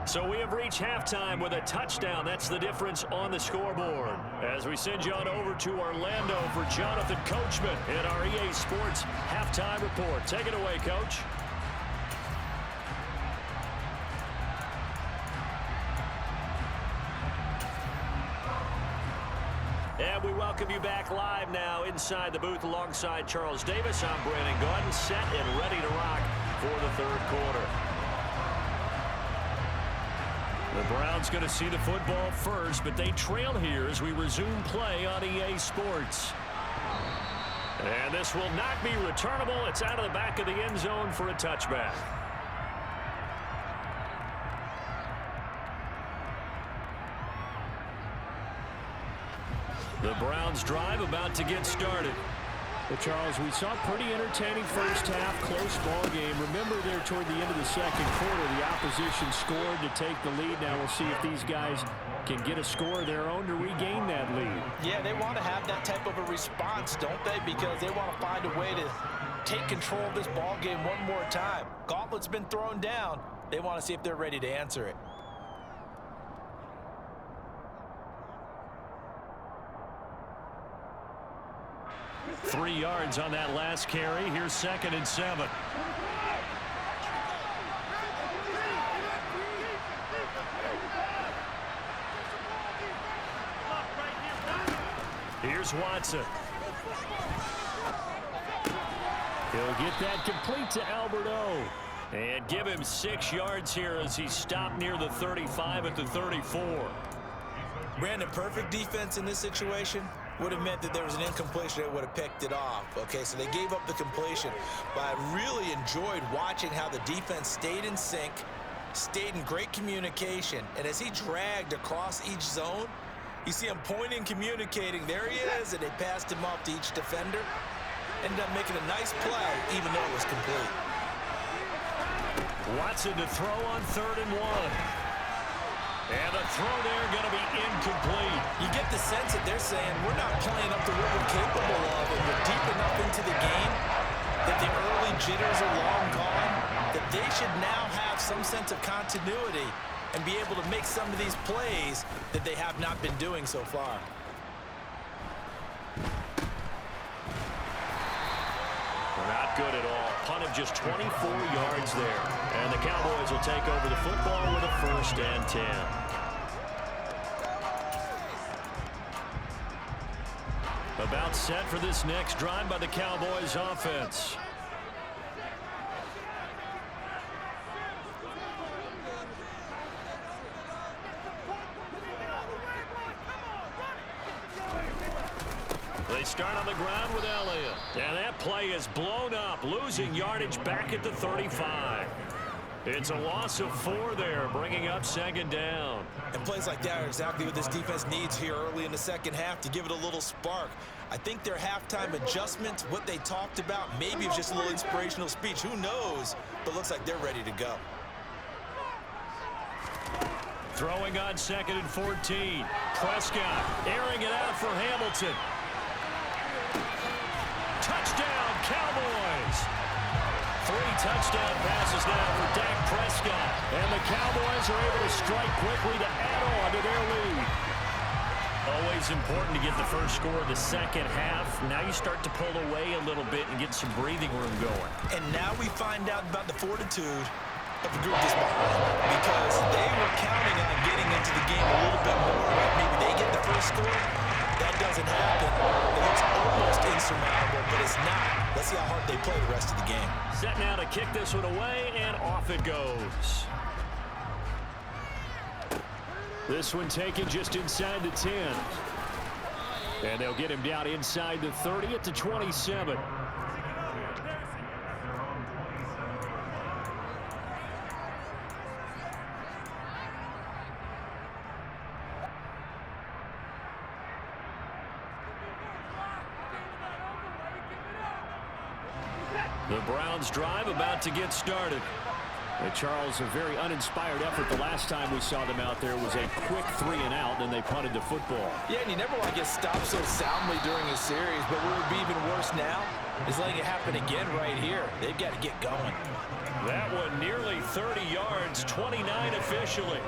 So we have reached halftime with a touchdown. That's the difference on the scoreboard. As we send you on over to Orlando for Jonathan Coachman in our EA Sports Halftime Report. Take it away, Coach. And we welcome you back live now inside the booth alongside Charles Davis. I'm Brandon Gaudin, set and ready to rock for the third quarter. The Browns going to see the football first, but they trail here as we resume play on EA Sports. And this will not be returnable. It's out of the back of the end zone for a touchback. The Browns drive about to get started. Well, Charles, we saw a pretty entertaining first half, close ball game. Remember there toward the end of the second quarter, the opposition scored to take the lead. Now we'll see if these guys can get a score of their own to regain that lead. Yeah, they want to have that type of a response, don't they? Because they want to find a way to take control of this ball game one more time. Gauntlet's been thrown down. They want to see if they're ready to answer it. Three yards on that last carry. Here's 2nd and 7. Here's Watson. He'll get that complete to Alberto. And give him 6 yards here as he stopped near the 35 at the 34. Brandon, perfect defense in this situation would have meant that there was an incompletion that would have picked it off. Okay, so they gave up the completion. But I really enjoyed watching how the defense stayed in sync, stayed in great communication. And as he dragged across each zone, you see him pointing, communicating. There he is, and they passed him off to each defender. Ended up making a nice play, even though it was complete. Watson to throw on 3rd and 1. And the throw there going to be incomplete. You get the sense that they're saying, we're not playing up to what we're capable of, and we're deep enough into the game that the early jitters are long gone, that they should now have some sense of continuity and be able to make some of these plays that they have not been doing so far. Not good at all. Punt of just 24 yards there. And the Cowboys will take over the football with a 1st and 10. About set for this next drive by the Cowboys offense. They start on the ground with Elliott. And that play is blown up, losing yardage back at the 35. It's a loss of 4 there, bringing up 2nd down. And plays like that are exactly what this defense needs here early in the second half to give it a little spark. I think their halftime adjustments, what they talked about, maybe it was just a little inspirational speech. Who knows? But looks like they're ready to go. Throwing on 2nd and 14. Prescott airing it out for Hamilton. Touchdown, Cowboys! 3 touchdown passes now for Dak Prescott. And the Cowboys are able to strike quickly to add on to their lead. Always important to get the first score of the second half. Now you start to pull away a little bit and get some breathing room going. And now we find out about the fortitude of the group that's behind, because they were counting on getting into the game a little bit more. Right? Maybe they get the first score. That doesn't happen. It looks almost insurmountable, but it's not. Let's see how hard they play the rest of the game. Set now to kick this one away, and off it goes. This one taken just inside the 10. And they'll get him down inside the 30 at the 27. The Browns drive about to get started. And Charles, a very uninspired effort the last time we saw them out there was a quick 3 and out, and they punted the football. Yeah, and you never want to get stopped so soundly during a series, but what would be even worse now He's letting it happen again right here. They've got to get going. That one nearly 30 yards, 29 officially.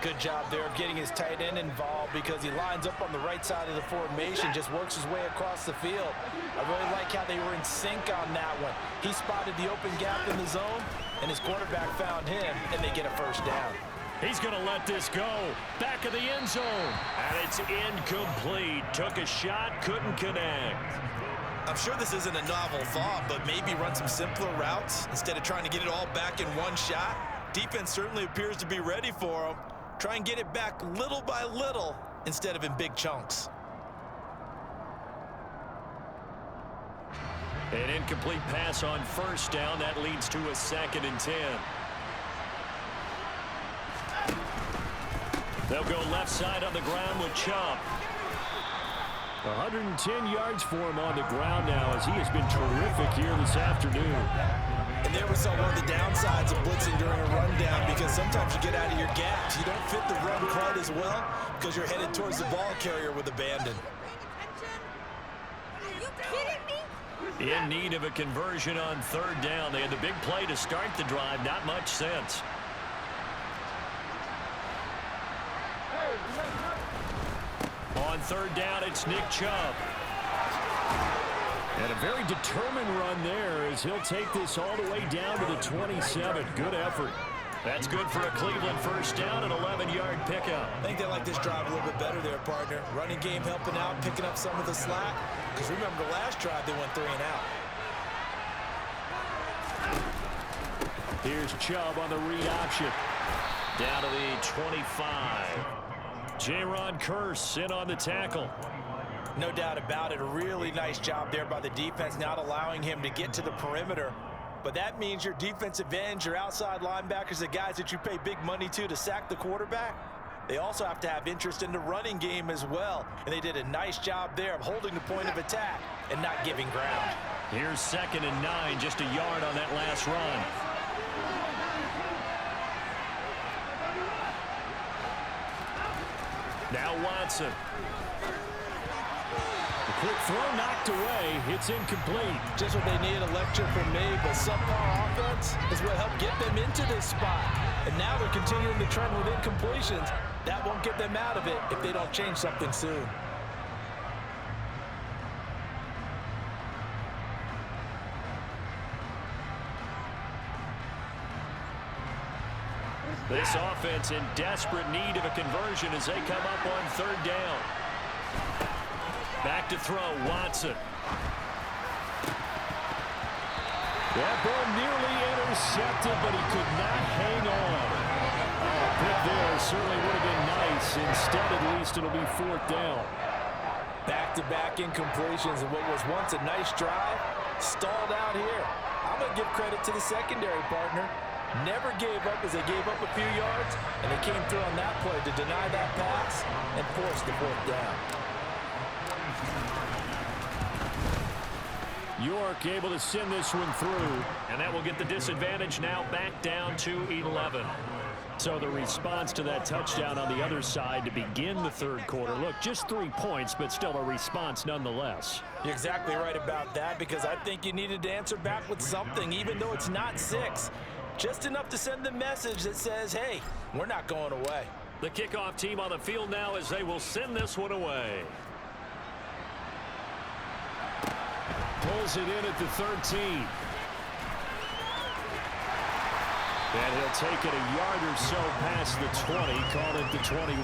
Good job there of getting his tight end involved because he lines up on the right side of the formation, just works his way across the field. I really like how they were in sync on that one. He spotted the open gap in the zone, and his quarterback found him, and they get a first down. He's going to let this go. Back of the end zone. And it's incomplete. Took a shot, couldn't connect. I'm sure this isn't a novel thought, but maybe run some simpler routes instead of trying to get it all back in one shot. Defense certainly appears to be ready for him. Try and get it back little by little instead of in big chunks. An incomplete pass on first down. That leads to a 2nd and 10. They'll go left side on the ground with Chubb. 110 yards for him on the ground now as he has been terrific here this afternoon. And there we saw one of the downsides of blitzing during a rundown because sometimes you get out of your gaps. You don't fit the run quite as well because you're headed towards the ball carrier with abandon. Are you kidding me? In need of a conversion on 3rd down. They had the big play to start the drive. Not much sense. On 3rd down, it's Nick Chubb. And a very determined run there as he'll take this all the way down to the 27. Good effort. That's good for a Cleveland first down, an 11-yard pickup. I think they like this drive a little bit better there, partner. Running game helping out, picking up some of the slack. Because remember, the last drive they went 3 and out. Here's Chubb on the read option. Down to the 25. Jaron Kearse in on the tackle. No doubt about it. A really nice job there by the defense, not allowing him to get to the perimeter. But that means your defensive ends, your outside linebackers, the guys that you pay big money to sack the quarterback, they also have to have interest in the running game as well. And they did a nice job there of holding the point of attack and not giving ground. Here's 2nd and 9, just a yard on that last run. Now Watson. The quick throw knocked away. It's incomplete. Just what they need, a lecture from me, but subpar offense is what helped get them into this spot. And now they're continuing the trend with incompletions. That won't get them out of it if they don't change something soon. This offense in desperate need of a conversion as they come up on 3rd down. Back to throw, Watson. That ball nearly intercepted, but he could not hang on. A pick there certainly would have been nice. Instead, at least, it'll be 4th down. Back-to-back incompletions and what was once a nice drive stalled out here. I'm going to give credit to the secondary, partner. Never gave up as they gave up a few yards, and they came through on that play to deny that pass and force the 4th down. York able to send this one through, and that will get the disadvantage now back down to 11. So the response to that touchdown on the other side to begin the 3rd quarter. Look, just 3 points, but still a response nonetheless. You're exactly right about that because I think you needed to answer back with something, even though it's not 6. Just enough to send the message that says, hey, we're not going away. The kickoff team on the field now as they will send this one away. Pulls it in at the 13. And he'll take it a yard or so past the 20, call it the 21.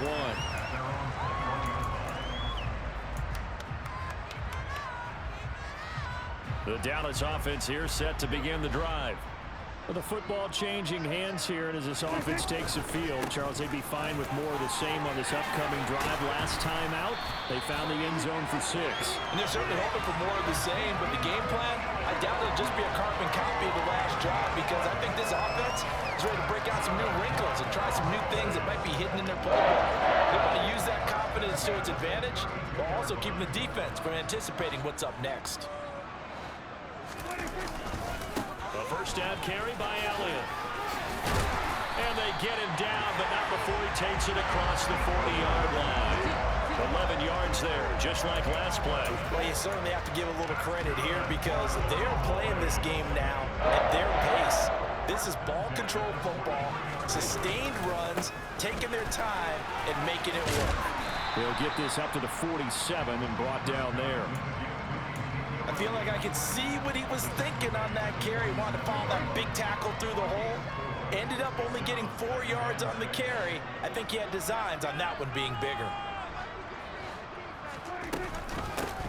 The Dallas offense here set to begin the drive. With the football changing hands here, and as this offense takes the field, Charles, they'd be fine with more of the same on this upcoming drive. Last time out, they found the end zone for 6. And they're certainly hoping for more of the same, but the game plan, I doubt it'll just be a carbon copy of the last drive because I think this offense is ready to break out some new wrinkles and try some new things that might be hidden in their playbook. They want to use that confidence to its advantage, while also keeping the defense from anticipating what's up next. A first down carry by Elliott. And they get him down, but not before he takes it across the 40-yard line. 11 yards there, just like last play. Well, you certainly have to give a little credit here because they're playing this game now at their pace. This is ball control football, sustained runs, taking their time and making it work. They'll get this up to the 47 and brought down there. I feel like I could see what he was thinking on that carry. Wanted to follow that big tackle through the hole. Ended up only getting 4 yards on the carry. I think he had designs on that one being bigger.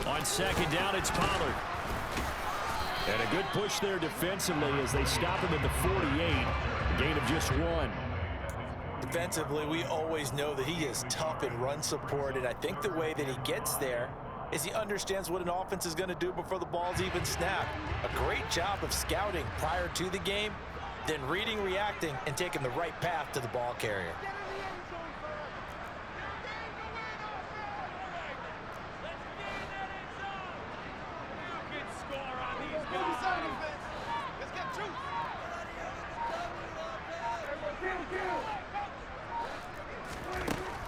On second down, it's Pollard. And a good push there defensively as they stop him at the 48. A gain of just 1. Defensively, we always know that he is tough in run support, and I think the way that he gets there is he understands what an offense is going to do before the ball's even snapped. A great job of scouting prior to the game, then reading, reacting, and taking the right path to the ball carrier.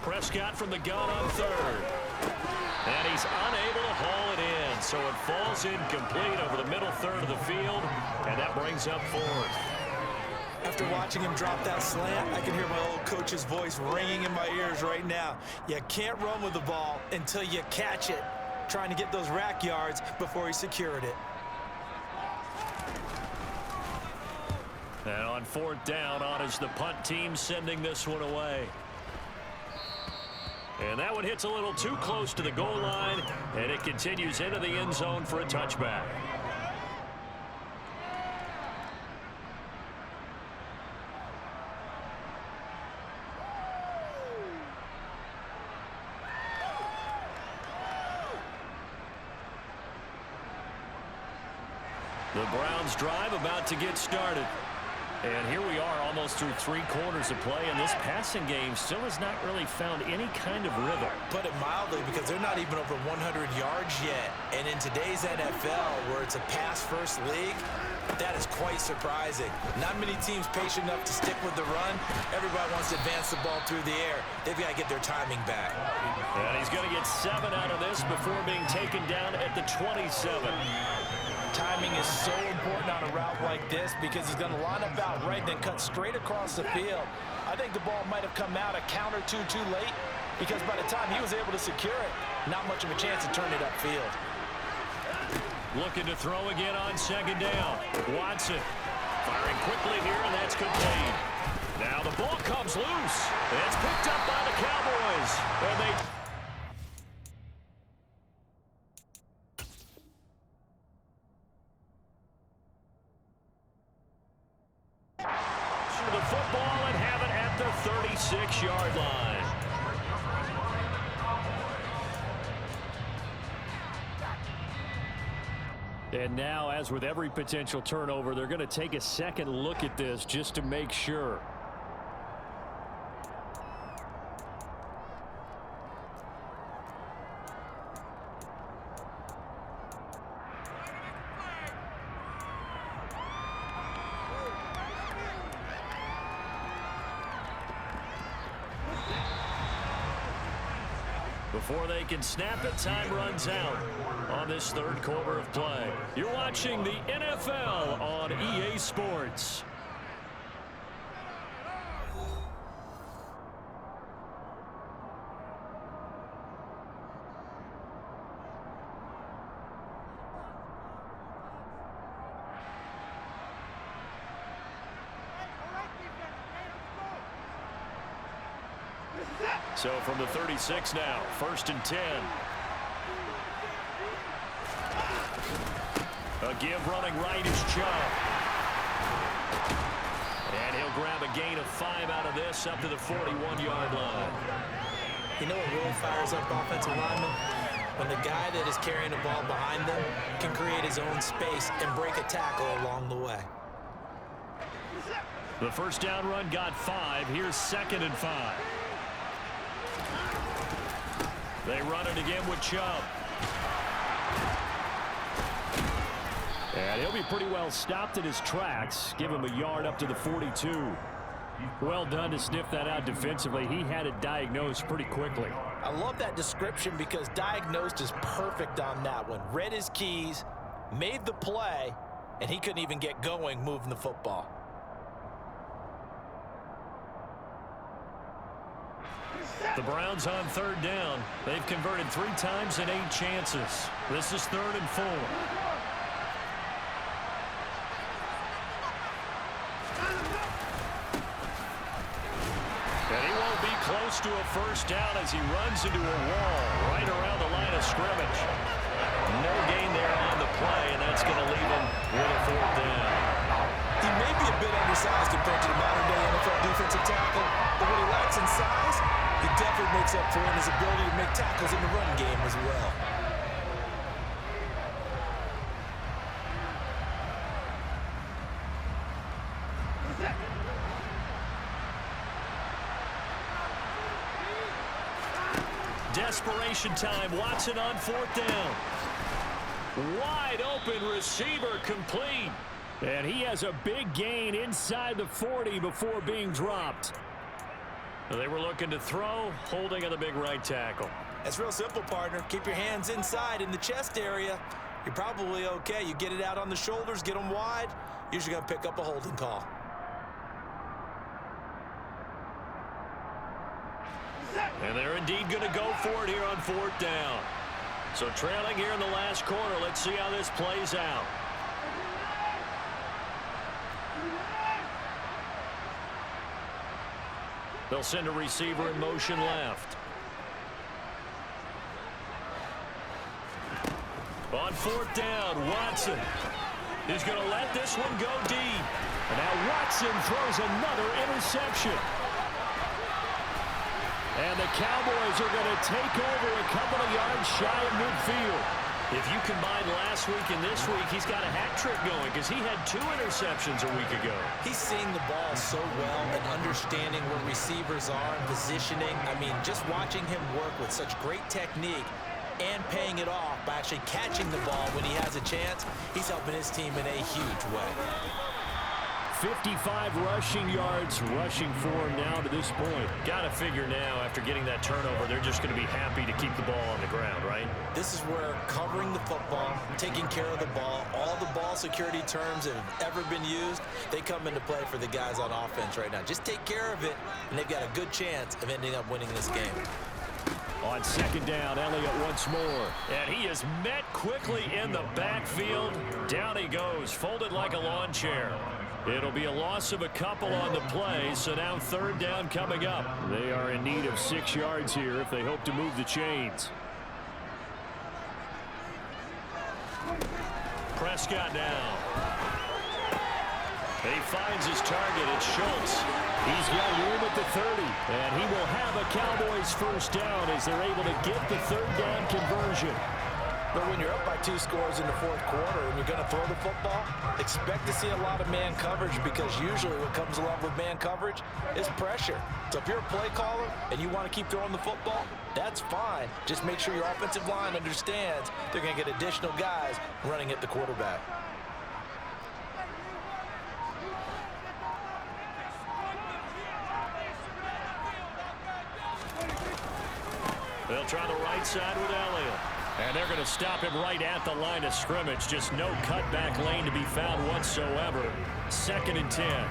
Prescott from the gun on third. And he's unable to haul it in, so it falls incomplete over the middle third of the field, and that brings up fourth. After watching him drop that slant, I can hear my old coach's voice ringing in my ears right now. You can't run with the ball until you catch it. Trying to get those rack yards before he secured it. And on fourth down, on is the punt team sending this one away. And that one hits a little too close to the goal line, and it continues into the end zone for a touchback. The Browns drive about to get started. And here we are almost through 3 quarters of play, and this passing game still has not really found any kind of rhythm. Put it mildly, because they're not even over 100 yards yet. And in today's NFL, where it's a pass-first league, that is quite surprising. Not many teams patient enough to stick with the run. Everybody wants to advance the ball through the air. They've got to get their timing back. And he's going to get 7 out of this before being taken down at the 27. Timing is so important on a route like this because he's going to line up out right, then cut straight across the field. I think the ball might have come out a count or two too late because by the time he was able to secure it, not much of a chance to turn it upfield. Looking to throw again on second down. Watson firing quickly here, and that's complete. Now the ball comes loose. It's picked up by the Cowboys. And they... the football and have it at the 36-yard line. And now, as with every potential turnover, they're going to take a second look at this just to make sure. Before they can snap it, time runs out on this third quarter of play. You're watching the NFL on EA Sports. So from the 36 now, 1st and 10. A give running right is Chubb. And he'll grab a gain of 5 out of this up to the 41-yard line. You know what really fires up offensive linemen? When the guy that is carrying the ball behind them can create his own space and break a tackle along the way. The first down run got 5. Here's 2nd and 5. They run it again with Chubb. And he'll be pretty well stopped in his tracks. Give him a yard up to the 42. Well done to sniff that out defensively. He had it diagnosed pretty quickly. I love that description because diagnosed is perfect on that one. Read his keys, made the play, and he couldn't even get going moving the football. The Browns on third down. They've converted 3 times in 8 chances. This is 3rd and 4. And he won't be close to a first down as he runs into a wall right around the line of scrimmage. No gain there on the play, and that's going to leave him with a 4th down. He may be a bit undersized compared to the modern-day NFL defensive tackle, but what he lacks in size, he definitely makes up for in his ability to make tackles in the run game as well. Desperation time. Watson on 4th down. Wide open receiver complete. And he has a big gain inside the 40 before being dropped. They were looking to throw, holding on the big right tackle. That's real simple, partner. Keep your hands inside in the chest area. You're probably okay. You get it out on the shoulders, get them wide, usually going to pick up a holding call. And they're indeed going to go for it here on 4th down. So trailing here in the last quarter. Let's see how this plays out. They'll send a receiver in motion left. On 4th down, Watson. He's going to let this one go deep. And now Watson throws another interception. And the Cowboys are going to take over a couple of yards shy of midfield. If you combine last week and this week, he's got a hat trick going because he had 2 interceptions a week ago. He's seeing the ball so well and understanding where receivers are and positioning. I mean, just watching him work with such great technique and paying it off by actually catching the ball when he has a chance, he's helping his team in a huge way. 55 rushing yards rushing for him now to this point. Got to figure now after getting that turnover, they're just going to be happy to keep the ball on the ground, right? This is where covering the football, taking care of the ball, all the ball security terms that have ever been used, they come into play for the guys on offense right now. Just take care of it, and they've got a good chance of ending up winning this game. On 2nd down, Elliott once more. And he is met quickly in the backfield. Down he goes, folded like a lawn chair. It'll be a loss of a couple on the play, so now 3rd down coming up. They are in need of 6 yards here if they hope to move the chains. Prescott now. He finds his target. It's Schultz. He's got room at the 30, and he will have a Cowboys 1st down as they're able to get the 3rd down conversion. But when you're up by 2 scores in the 4th quarter and you're going to throw the football, expect to see a lot of man coverage because usually what comes along with man coverage is pressure. So if you're a play caller and you want to keep throwing the football, that's fine. Just make sure your offensive line understands they're going to get additional guys running at the quarterback. They'll try the right side with Elliott. And they're going to stop him right at the line of scrimmage. Just no cutback lane to be found whatsoever. 2nd and 10.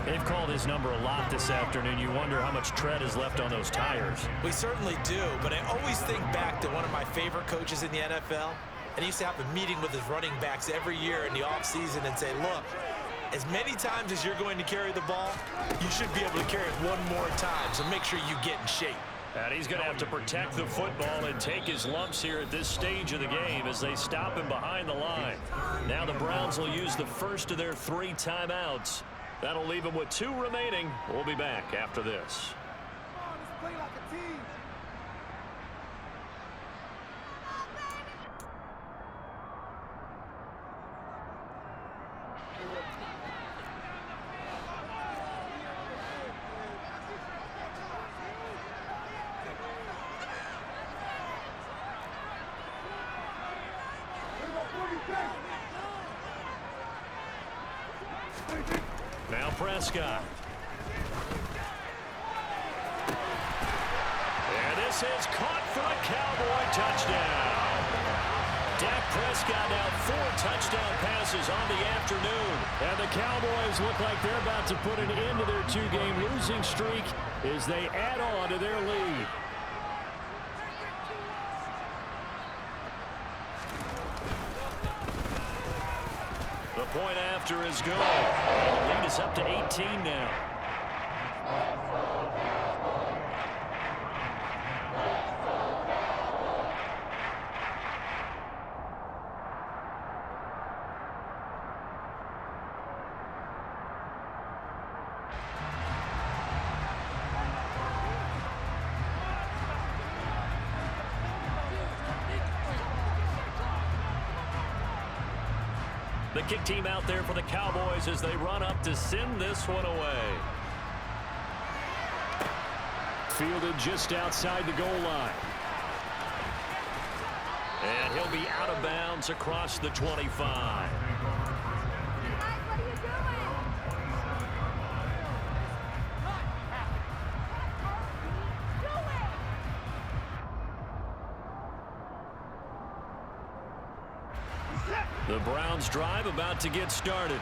They've called his number a lot this afternoon. You wonder how much tread is left on those tires. We certainly do, but I always think back to one of my favorite coaches in the NFL. And he used to have a meeting with his running backs every year in the offseason and say, look, as many times as you're going to carry the ball, you should be able to carry it one more time. So make sure you get in shape. And he's going to have to protect the football and take his lumps here at this stage of the game as they stop him behind the line. Now the Browns will use the first of their 3 timeouts. That'll leave them with 2 remaining. We'll be back after this. Now Prescott. And this is caught for a Cowboy touchdown. Dak Prescott now 4 touchdown passes on the afternoon. And the Cowboys look like they're about to put an end to their 2-game losing streak as they add on to their lead. The point after is good. And the lead is up to 18 now. The kick team out there for the Cowboys as they run up to send this one away. Fielded just outside the goal line. And he'll be out of bounds across the 25. The Browns drive about to get started.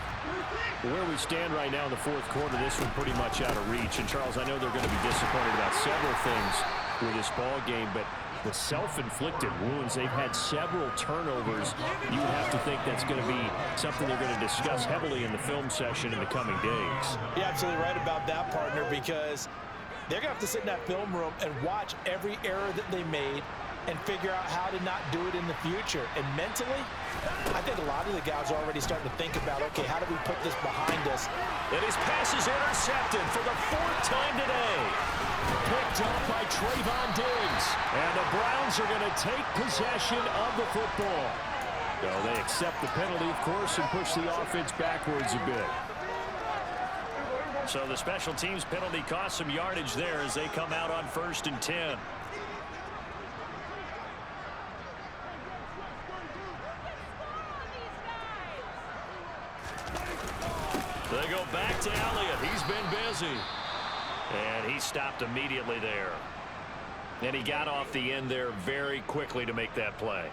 Where we stand right now in the fourth quarter, this one pretty much out of reach. And, Charles, I know they're going to be disappointed about several things with this ball game, but the self-inflicted wounds, they've had several turnovers. You would have to think that's going to be something they're going to discuss heavily in the film session in the coming days. You're absolutely right about that, partner, because they're going to have to sit in that film room and watch every error that they made and figure out how to not do it in the future. And mentally, I think a lot of the guys are already starting to think about, okay, how do we put this behind us? And his pass is intercepted for the 4th time today. Picked up by Trayvon Diggs. And the Browns are going to take possession of the football. So they accept the penalty, of course, and push the offense backwards a bit. So the special teams penalty cost some yardage there as they come out on 1st and 10. They go back to Elliott. He's been busy. And he stopped immediately there. And he got off the end there very quickly to make that play.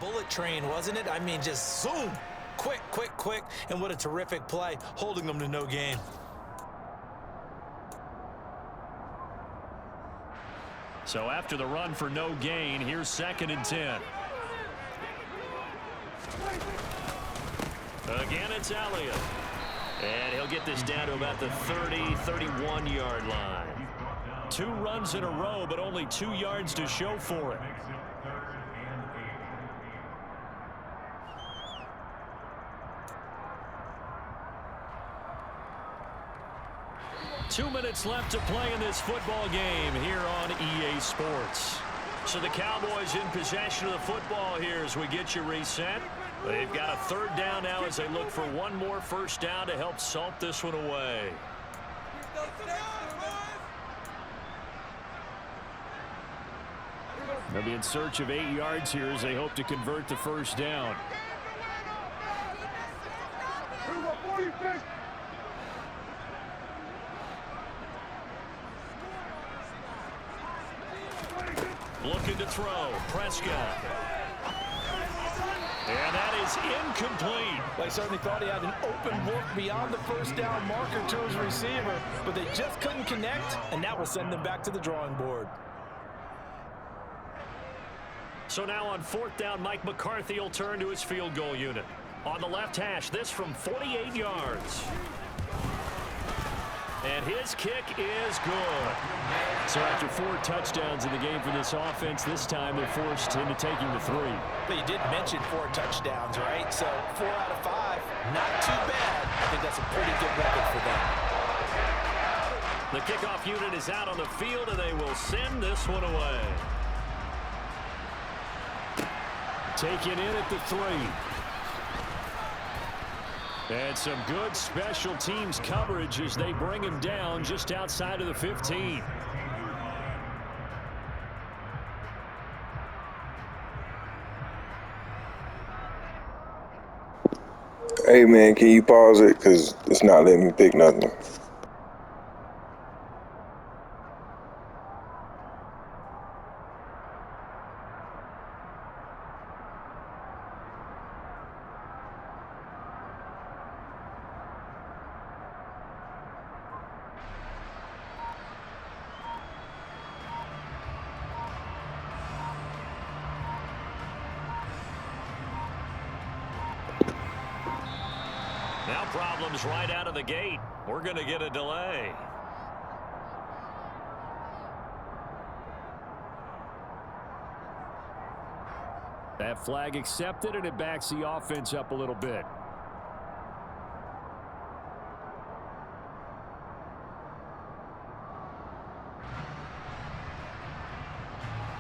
Bullet train, wasn't it? I mean, just zoom. Quick, quick, quick. And what a terrific play, holding them to no gain. So after the run for no gain, here's 2nd and 10. Again, it's Elliott. And he'll get this down to about the 30, 31-yard line. 2 runs in a row, but only 2 yards to show for it. Two minutes left to play in this football game here on EA Sports. So the Cowboys in possession of the football here as we get you reset. They've got a 3rd down now as they look for one more 1st down to help salt this one away. They'll be in search of 8 yards here as they hope to convert the 1st down. Looking to throw. Prescott. And that is incomplete. They certainly thought he had an open look beyond the first down marker to his receiver, but they just couldn't connect, and that will send them back to the drawing board. So now on 4th down, Mike McCarthy will turn to his field goal unit. On the left hash, this from 48 yards. And his kick is good. So after 4 touchdowns in the game for this offense, this time they're forced into taking the 3. But you did mention 4 touchdowns, right? So 4 out of 5, not too bad. I think that's a pretty good record for them. The kickoff unit is out on the field, and they will send this one away. Taken in at the 3. And some good special teams coverage as they bring him down just outside of the 15. Hey, man, can you pause it? Because it's not letting me pick nothing. Now problems right out of the gate. We're going to get a delay. That flag accepted, and it backs the offense up a little bit.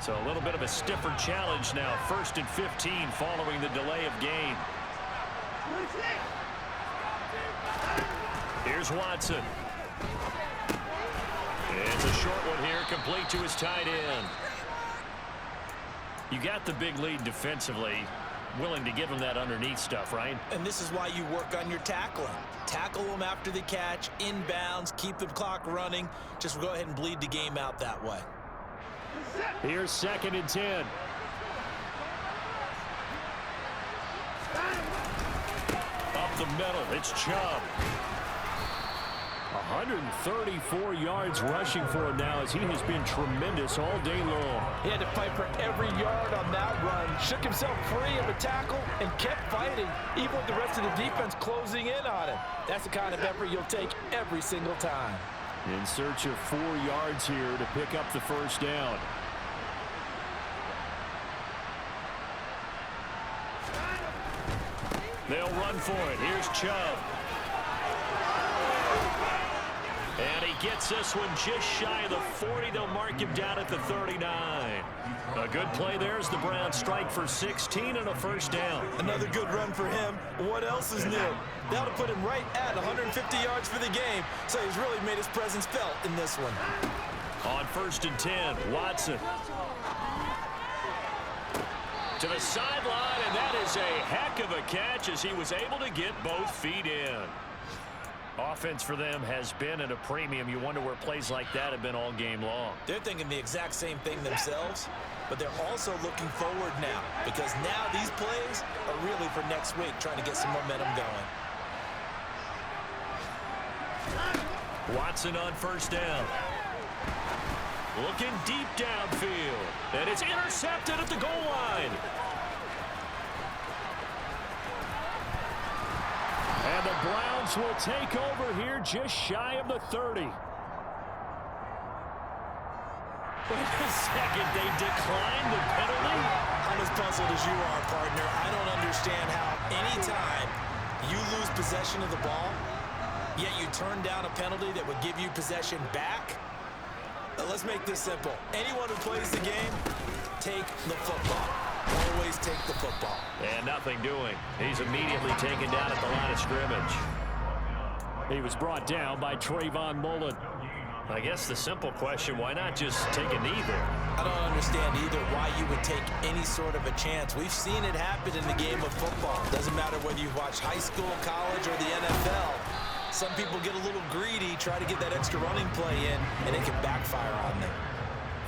So a little bit of a stiffer challenge now. 1st and 15 following the delay of game. Here's Watson. It's a short one here, complete to his tight end. You got the big lead defensively. Willing to give him that underneath stuff, right? And this is why you work on your tackling. Tackle them after the catch, inbounds, keep the clock running. Just go ahead and bleed the game out that way. Here's 2nd and 10. Up the middle, it's Chubb. 134 yards rushing for him now as he has been tremendous all day long. He had to fight for every yard on that run. Shook himself free of a tackle and kept fighting, even with the rest of the defense closing in on him. That's the kind of effort you'll take every single time. In search of 4 yards here to pick up the 1st down. They'll run for it. Here's Chubb. And he gets this one just shy of the 40. They'll mark him down at the 39. A good play there as the Browns strike for 16 and a 1st down. Another good run for him. What else is new? That'll put him right at 150 yards for the game. So he's really made his presence felt in this one. On 1st and 10, Watson. To the sideline, and that is a heck of a catch as he was able to get both feet in. Offense for them has been at a premium. You wonder where plays like that have been all game long. They're thinking the exact same thing themselves, but they're also looking forward now because now these plays are really for next week, trying to get some momentum going. Watson on 1st down. Looking deep downfield. And it's intercepted at the goal line. And the Browns will take over here just shy of the 30. Wait a second, they declined the penalty? I'm as puzzled as you are, partner. I don't understand how anytime you lose possession of the ball, yet you turn down a penalty that would give you possession back. Let's make this simple. Anyone who plays the game, take the football. Always take the football. And nothing doing. He's immediately taken down at the line of scrimmage. He was brought down by Trayvon Mullen. I guess the simple question, why not just take a knee there? I don't understand either why you would take any sort of a chance. We've seen it happen in the game of football. Doesn't matter whether you've watched high school, college, or the NFL. Some people get a little greedy, try to get that extra running play in, and it can backfire on them.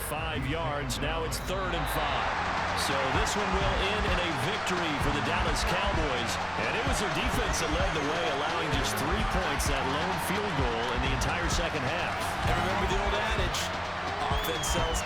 5 yards. Now it's 3rd and 5. So this one will end in a victory for the Dallas Cowboys. And it was their defense that led the way, allowing just 3 points, that lone field goal in the entire second half. And remember the old adage, offense sells